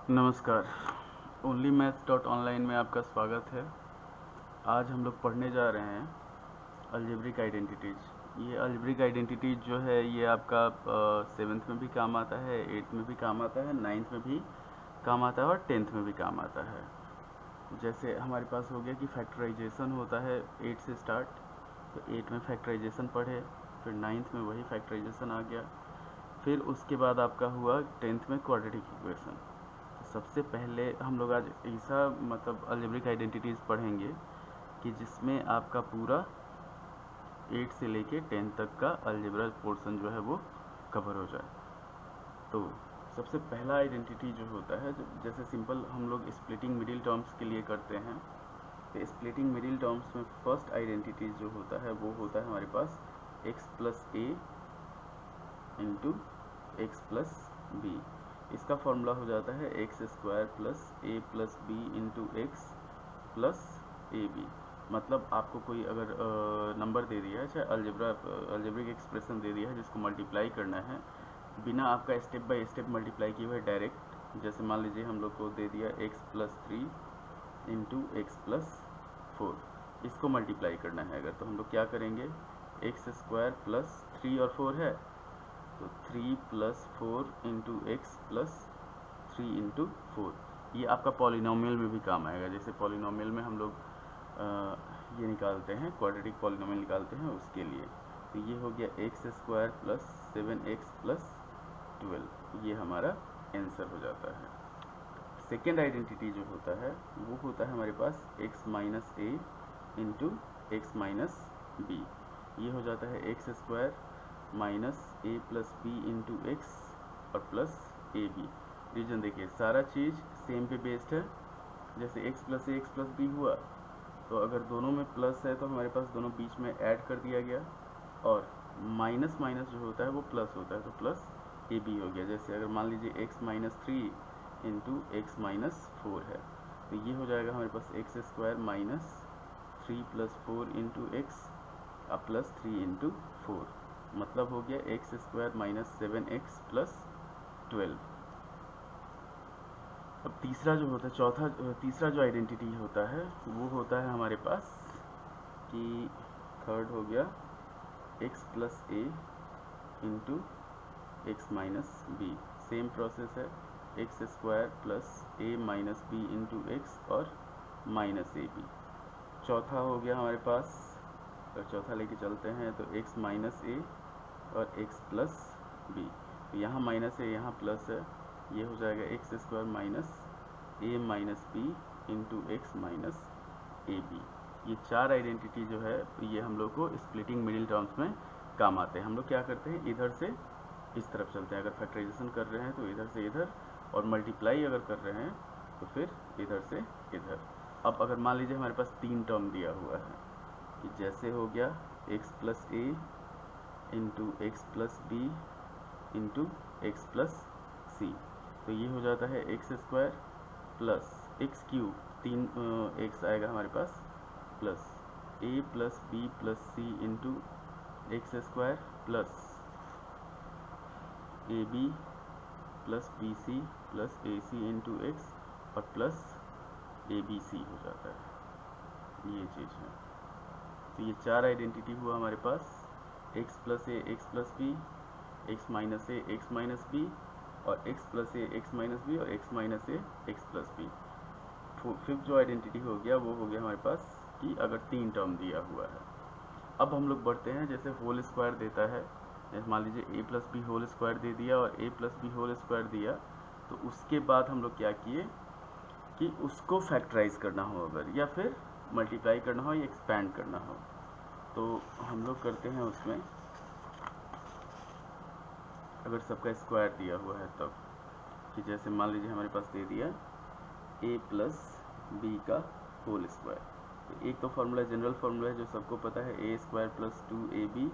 नमस्कार। Only maths dot online में आपका स्वागत है। आज हम लोग पढ़ने जा रहे हैं अलजेब्रिक आइडेंटिटीज़। ये अलजेब्रिक आइडेंटिटीज जो है ये आपका 7th में भी काम आता है, 8th में भी काम आता है, 9th में भी काम आता है और 10th में भी काम आता है। जैसे हमारे पास हो गया कि फैक्टराइजेशन होता है 8 से स्टार्ट, तो 8 में फैक्टराइजेशन पढ़े, फिर 9th में वही फैक्टराइजेशन आ गया, फिर उसके बाद आपका हुआ 10th में क्वाड्रेटिक इक्वेशन। सबसे पहले हम लोग आज ऐसा मतलब अलजेब्रिक आइडेंटिटीज़ पढ़ेंगे कि जिसमें आपका पूरा 8 से लेके 10 तक का अलजेब्रा पोर्शन जो है वो कवर हो जाए। तो सबसे पहला आइडेंटिटी जो होता है, जैसे सिंपल हम लोग स्प्लिटिंग मिडिल टर्म्स के लिए करते हैं, तो स्प्लिटिंग मिडिल टर्म्स में फर्स्ट आइडेंटिटी जो होता है वो होता है हमारे पास x plus a into x plus b. इसका फॉर्मूला हो जाता है x square plus a plus B into x plus a b. मतलब आपको कोई अगर नंबर दे दिया है, चाहे अलजेब्रिक एक्सप्रेशन दे दिया है जिसको मल्टीप्लाई करना है, बिना आपका स्टेप बाय स्टेप मल्टीप्लाई किए हुए डायरेक्ट, जैसे मान लीजिए हम लोग को दे दिया x plus 3 into x plus 4, इसको मल्टीप्लाई करना है अगर, तो हम लोग क्या करेंगे, एक्स स्क्वायर प्लस 3 और 4 है तो 3 plus 4 into x plus 3 into 4। ये आपका पॉलिनोमियल में भी काम आएगा। जैसे पॉलिनोमियल में हम लोग ये निकालते हैं, क्वाड्रेटिक पॉलिनोमियल निकालते हैं उसके लिए, तो ये हो गया x square plus 7x plus 12, ये हमारा आंसर हो जाता है। सेकेंड आइडेंटिटी जो होता है वो होता है हमारे पास x माइनस ए इंटू एक्स माइनस बी। ये हो जाता है एक्स स्क्वायर माइनस ए प्लस बी इंटू एक्स और प्लस ए बी। रीजन देखिए, सारा चीज़ सेम पे बेस्ड है। जैसे x plus a x plus B हुआ, तो अगर दोनों में प्लस है तो हमारे पास दोनों बीच में ऐड कर दिया गया, और माइनस माइनस जो होता है वो प्लस होता है, तो प्लस ए बी हो गया। जैसे अगर मान लीजिए x minus 3 into x minus 4 है, तो ये हो जाएगा हमारे पास x square minus 3 plus 4 into x plus 3 into 4, मतलब हो गया x square minus 7x plus 12। अब तीसरा जो होता है, तीसरा जो आइडेंटिटी होता है वो होता है हमारे पास कि थर्ड हो गया x plus a into x minus b. Same process है, x square plus a minus b into x और माइनस ए बी। चौथा हो गया हमारे पास, अगर चौथा लेके चलते हैं तो x माइनस ए और x प्लस बी, तो यहाँ माइनस है यहाँ प्लस है, ये हो जाएगा x square minus a minus b into x minus a b. ये चार आइडेंटिटी जो है ये हम लोग को स्प्लिटिंग मिडिल टर्म्स में काम आते हैं। हम लोग क्या करते हैं, इधर से इस तरफ चलते हैं, अगर फैक्टराइजेशन कर रहे हैं तो इधर से इधर, और मल्टीप्लाई अगर कर रहे हैं तो फिर इधर से इधर। अब अगर मान लीजिए हमारे पास 3 टर्म दिया हुआ है, कि जैसे हो गया x plus a into x plus B into x plus c, तो ये हो जाता है x square plus x cube, 3 x आएगा हमारे पास, plus a plus b plus c into x square plus a b plus b c plus a c into x और plus a b c हो जाता है, ये चीज़ है। तो ये चार आइडेंटिटी हुआ हमारे पास, x plus a x plus b, x minus a x minus b, और x plus a x minus b और x minus a x plus b. Fifth जो आइडेंटिटी हो गया वो हो गया हमारे पास कि अगर 3 टर्म दिया हुआ है। अब हम लोग बढ़ते हैं, जैसे होल स्क्वायर देता है, जैसे मान लीजिए ए प्लस बी होल स्क्वायर दे दिया और ए प्लस बी होल स्क्वायर दिया, तो उसके बाद हम लोग क्या किए कि उसको फैक्टराइज करना हो अगर, या फिर मल्टीप्लाई करना हो या एक्सपैंड करना हो, तो हम लोग करते हैं उसमें, अगर सबका स्क्वायर दिया हुआ है तब, कि जैसे मान लीजिए हमारे पास दे दिया a प्लस बी का होल स्क्वायर, तो एक तो फार्मूला जनरल फार्मूला है जो सबको पता है, a square plus 2ab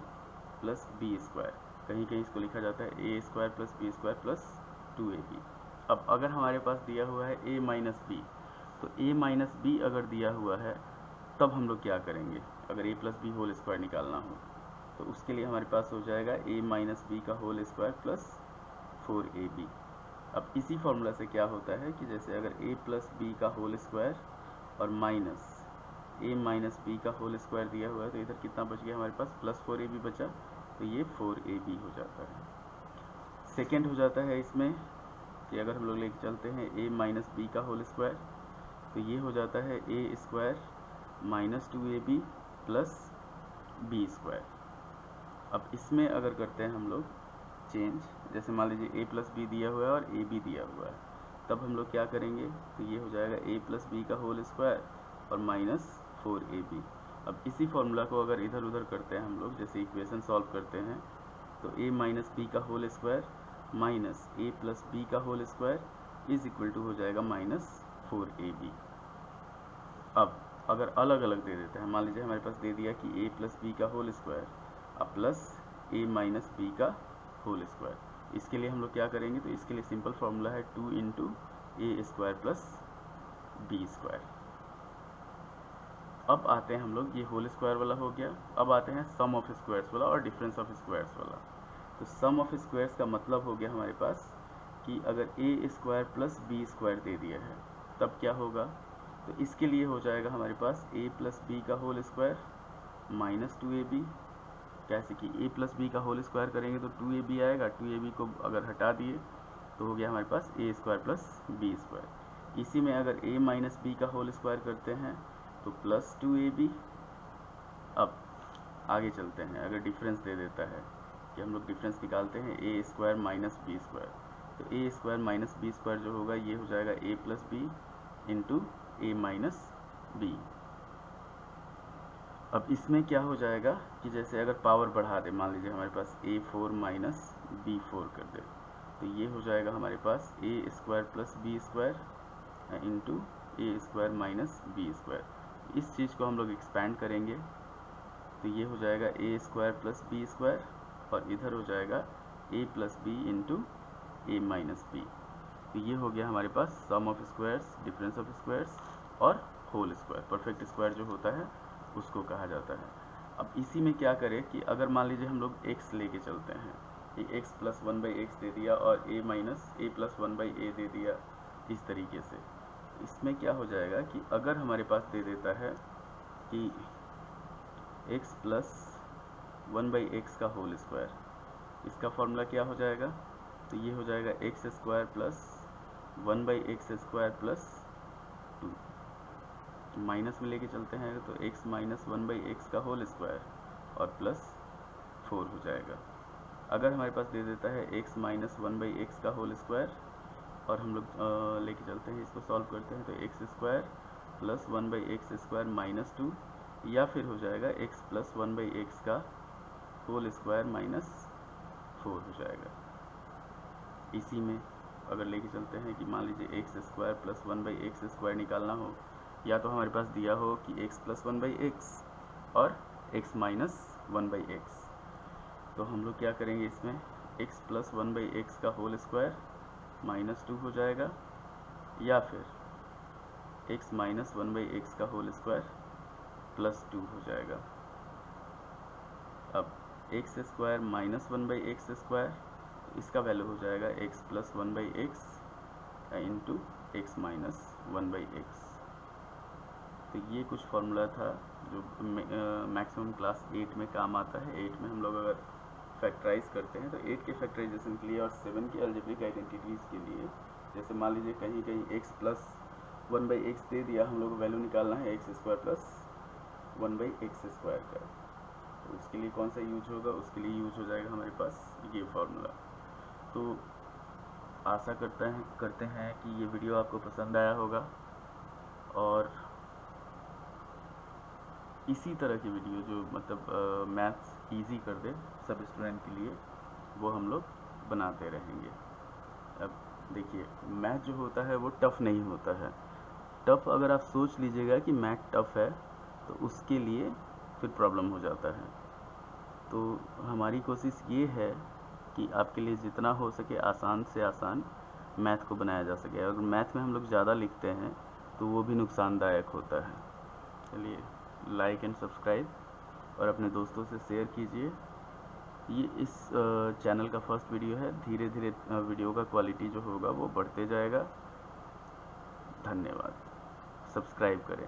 plus B square, कहीं कहीं इसको लिखा जाता है a square plus B square plus 2ab। अब अगर हमारे पास दिया हुआ है a माइनस बी, तो a माइनस बी अगर दिया हुआ है तब हम लोग क्या करेंगे, अगर a plus b whole square निकालना हो तो उसके लिए हमारे पास हो जाएगा a माइनस बी का होल स्क्वायर प्लस 4ab। अब इसी फॉर्मूला से क्या होता है कि जैसे अगर a प्लस बी का होल स्क्वायर और माइनस a माइनस बी का होल स्क्वायर दिया हुआ है, तो इधर कितना बच गया हमारे पास, प्लस 4ab बचा, तो ये 4ab हो जाता है। सेकेंड हो जाता है इसमें कि अगर हम लोग लेके चलते हैं a माइनस बी का होल स्क्वायर, तो ये हो जाता है a square minus 2ab plus B square. अब इसमें अगर करते हैं हम लोग चेंज, जैसे मान लीजिए a प्लस बी दिया हुआ है और a b दिया हुआ है, तब हम लोग क्या करेंगे, तो ये हो जाएगा a प्लस बी का होल स्क्वायर और माइनस 4ab। अब इसी फॉर्मूला को अगर इधर उधर करते हैं हम लोग, जैसे इक्वेशन सॉल्व करते हैं, तो a माइनस बी का whole square minus a plus b का whole square is equal to हो जाएगा माइनस 4ab। अब अगर अलग अलग दे देते हैं, मान लीजिए हमारे पास दे दिया कि a प्लस बी का होल स्क्वायर अब प्लस a माइनस बी का होल स्क्वायर, इसके लिए हम लोग क्या करेंगे, तो इसके लिए सिंपल फार्मूला है 2 into A square plus B square. अब आते हैं हम लोग, ये होल स्क्वायर वाला हो गया, अब आते हैं सम ऑफ स्क्वायर्स वाला और डिफरेंस ऑफ स्क्वायर्स वाला। तो सम ऑफ स्क्वायर्स का मतलब हो गया हमारे पास कि अगर ए स्क्वायर प्लस बी स्क्वायर दे दिया है तब क्या होगा, तो इसके लिए हो जाएगा हमारे पास a प्लस बी का होल स्क्वायर माइनस 2ab, कैसे कि a प्लस बी का होल स्क्वायर करेंगे तो 2ab आएगा, 2ab को अगर हटा दिए तो हो गया हमारे पास a square plus B square. इसी में अगर a माइनस बी का होल स्क्वायर करते हैं तो प्लस 2ab। अब आगे चलते हैं, अगर डिफरेंस दे देता है कि हम लोग डिफरेंस निकालते हैं a square minus B square, तो a square minus B square जो होगा ये हो जाएगा a plus B into A minus B. अब इसमें क्या हो जाएगा कि जैसे अगर पावर बढ़ा दे, मान लीजिए हमारे पास a4 माइनस b4 कर दे, तो ये हो जाएगा हमारे पास a square plus B square into A square minus B square. इस चीज़ को हम लोग एक्सपैंड करेंगे तो ये हो जाएगा a square plus B square और इधर हो जाएगा a plus B into A minus b. तो ये हो गया हमारे पास sum of squares, difference of squares और होल स्क्वायर। परफेक्ट स्क्वायर जो होता है उसको कहा जाता है। अब इसी में क्या करें कि अगर मान लीजिए हम लोग x लेके चलते हैं, ये x प्लस 1/x दे दिया और a minus a plus 1/a दे दिया, इस तरीके से इसमें क्या हो जाएगा कि अगर हमारे पास दे देता है कि x प्लस 1/x का होल स्क्वायर, इसका फॉर्मूला क्या हो जाएगा, तो ये हो जाएगा x square plus 1/x square plus 2, minus में लेके चलते हैं तो x माइनस 1/x का होल स्क्वायर और प्लस 4 हो जाएगा। अगर हमारे पास दे देता है x माइनस 1/x का होल स्क्वायर और हम लोग लेके चलते हैं, इसको सॉल्व करते हैं, तो x square plus 1/x square minus 2, या फिर हो जाएगा x प्लस 1/x का होल स्क्वायर माइनस 4 हो जाएगा। इसी में अगर लेके चलते हैं कि मान लीजिए x square plus 1/x square निकालना हो, या तो हमारे पास दिया हो कि x प्लस 1/x और x माइनस 1/x, तो हम लोग क्या करेंगे, इसमें x प्लस 1/x का होल स्क्वायर माइनस 2 हो जाएगा, या फिर x माइनस 1/x का होल स्क्वायर प्लस 2 हो जाएगा। अब x square minus 1/x square, इसका वैल्यू हो जाएगा x plus 1/x into x minus 1/x। तो ये कुछ फार्मूला था जो मैक्सिमम क्लास 8 में काम आता है। 8 में हम लोग अगर फैक्टराइज करते हैं तो 8 के फैक्टराइजेशन के लिए और 7 की अलजेब्रिक आइडेंटिटीज़ के लिए, जैसे मान लीजिए कहीं कहीं x प्लस 1/x दे दिया, हम लोग को वैल्यू निकालना है x square plus 1/x square का, तो उसके लिए कौन सा यूज होगा, उसके लिए यूज हो जाएगा हमारे पास ये फार्मूला। तो आशा करते हैं कि ये वीडियो आपको पसंद आया होगा, और इसी तरह की वीडियो जो मतलब मैथ्स इजी कर दे सब स्टूडेंट के लिए, वो हम लोग बनाते रहेंगे। अब देखिए, मैथ जो होता है वो टफ़ नहीं होता है। टफ़ अगर आप सोच लीजिएगा कि मैथ टफ़ है तो उसके लिए फिर प्रॉब्लम हो जाता है। तो हमारी कोशिश ये है कि आपके लिए जितना हो सके आसान से आसान मैथ को बनाया जा सके। अगर मैथ में हम लोग ज़्यादा लिखते हैं तो वो भी नुकसानदायक होता है। चलिए, लाइक एंड सब्सक्राइब और अपने दोस्तों से शेयर कीजिए। ये इस चैनल का फर्स्ट वीडियो है। धीरे धीरे वीडियो का क्वालिटी जो होगा वो बढ़ते जाएगा। धन्यवाद। सब्सक्राइब करें।